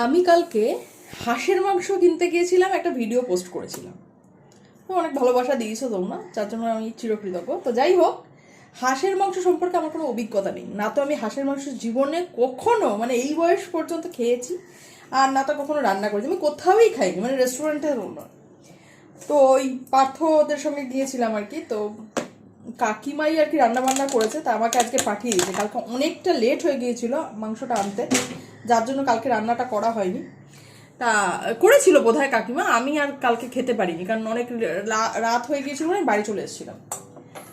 আমি কালকে হাঁসের মাংস কিনতে গিয়েছিলাম, একটা ভিডিও পোস্ট করেছিলাম, তো অনেক ভালোবাসা দিয়েছো তোমরা, যার জন্য আমি চিরকৃতজ্ঞ। তো যাই হোক, হাঁসের মাংস সম্পর্কে আমার কোনো অভিজ্ঞতা নেই, না তো আমি হাঁসের মাংস জীবনে কখনো মানে এই বয়স পর্যন্ত খেয়েছি, আর না তো কখনো রান্না করেছি, আমি কোথাওই খাইনি, মানে রেস্টুরেন্টে না। তো ওই পার্থ ওদের সঙ্গে গিয়েছিলাম আর কি, তো কাকিমাই আর কি রান্না বান্না করেছে, তা আমাকে আজকে পাঠিয়ে দিয়েছে। কালকে অনেকটা লেট হয়ে গিয়েছিল মাংসটা আনতে, যার জন্য কালকে রান্নাটা করা হয়নি। তা করেছিল বোধহয় কাকিমা, আমি আর কালকে খেতে পারিনি, কারণ অনেক রাত হয়ে গিয়েছিল, আমি বাড়ি চলে এসেছিলাম।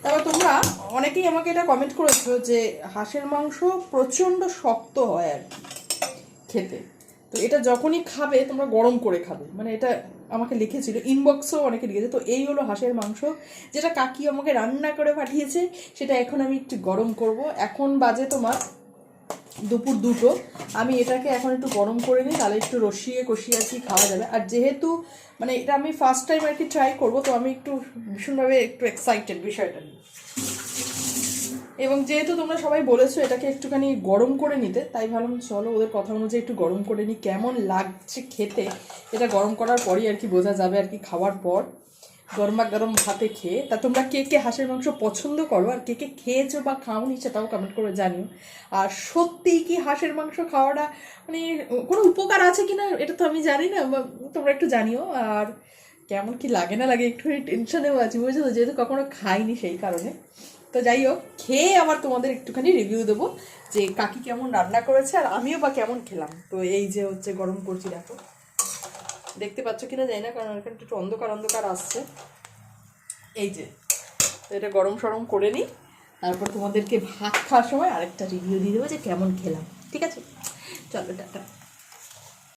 তারপর তোমরা অনেকেই আমাকে এটা কমেন্ট করেছো যে হাঁসের মাংস প্রচণ্ড শক্ত হয় আর কি খেতে, তো এটা যখনই খাবে তোমরা গরম করে খাবে, মানে এটা আমাকে লিখেছিল, ইনবক্সেও অনেকে লিখেছে। তো এই হলো হাঁসের মাংস, যেটা কাকি আমাকে রান্না করে পাঠিয়েছে, সেটা এখন আমি একটু গরম করব। এখন বাজে তোমার দুপুর 2টো, আমি এটাকে এখন একটু গরম করে নিই, তাহলে একটু রসিয়ে কষিয়ে আর কি খাওয়া যাবে। আর যেহেতু মানে এটা আমি ফার্স্ট টাইম আর কি ট্রাই করবো, তো আমি একটু ভীষণভাবে একটু এক্সাইটেড বিষয়টা নিয়ে। এবং যেহেতু তোমরা সবাই বলেছো এটাকে একটুখানি গরম করে নিতে, তাই ভাবলাম চলো ওদের কথা অনুযায়ী একটু গরম করে নিই। কেমন লাগছে খেতে এটা গরম করার পরই আর কি বোঝা যাবে আর কি, খাওয়ার পর গরমা গরম ভাতে খেয়ে। তা তোমরা কে কে হাঁসের মাংস পছন্দ করো আর কে কে খেয়েছো বা খাওনি সেটাও কমেন্ট করে জানিও। আর সত্যিই কি হাঁসের মাংস খাওয়াটা মানে কোনো উপকার আছে কিনা এটা তো আমি জানি না, তোমরা একটু জানিও। আর কেমন কি লাগে না লাগে একটু টেনশনেও আছি, বুঝছো তো, যেহেতু কখনো খাইনি সেই কারণে। তো যাই হোক, খেয়ে আবার তোমাদের একটুখানি রিভিউ দেবো যে কাকি কেমন রান্না করেছে আর আমিও বা কেমন খেলাম। তো এই যে হচ্ছে গরম করছি, দেখো দেখতে পাচ্ছ কিনা জানি না, কারণ এখানে একটু অন্ধকার অন্ধকার আসছে। এই যে, তো এটা গরম সরম করে নিই, তারপর তোমাদেরকে ভাত খাওয়ার সময় আরেকটা রিভিউ দিয়ে দেবো যে কেমন খেলাম। ঠিক আছে, চলো টাটা।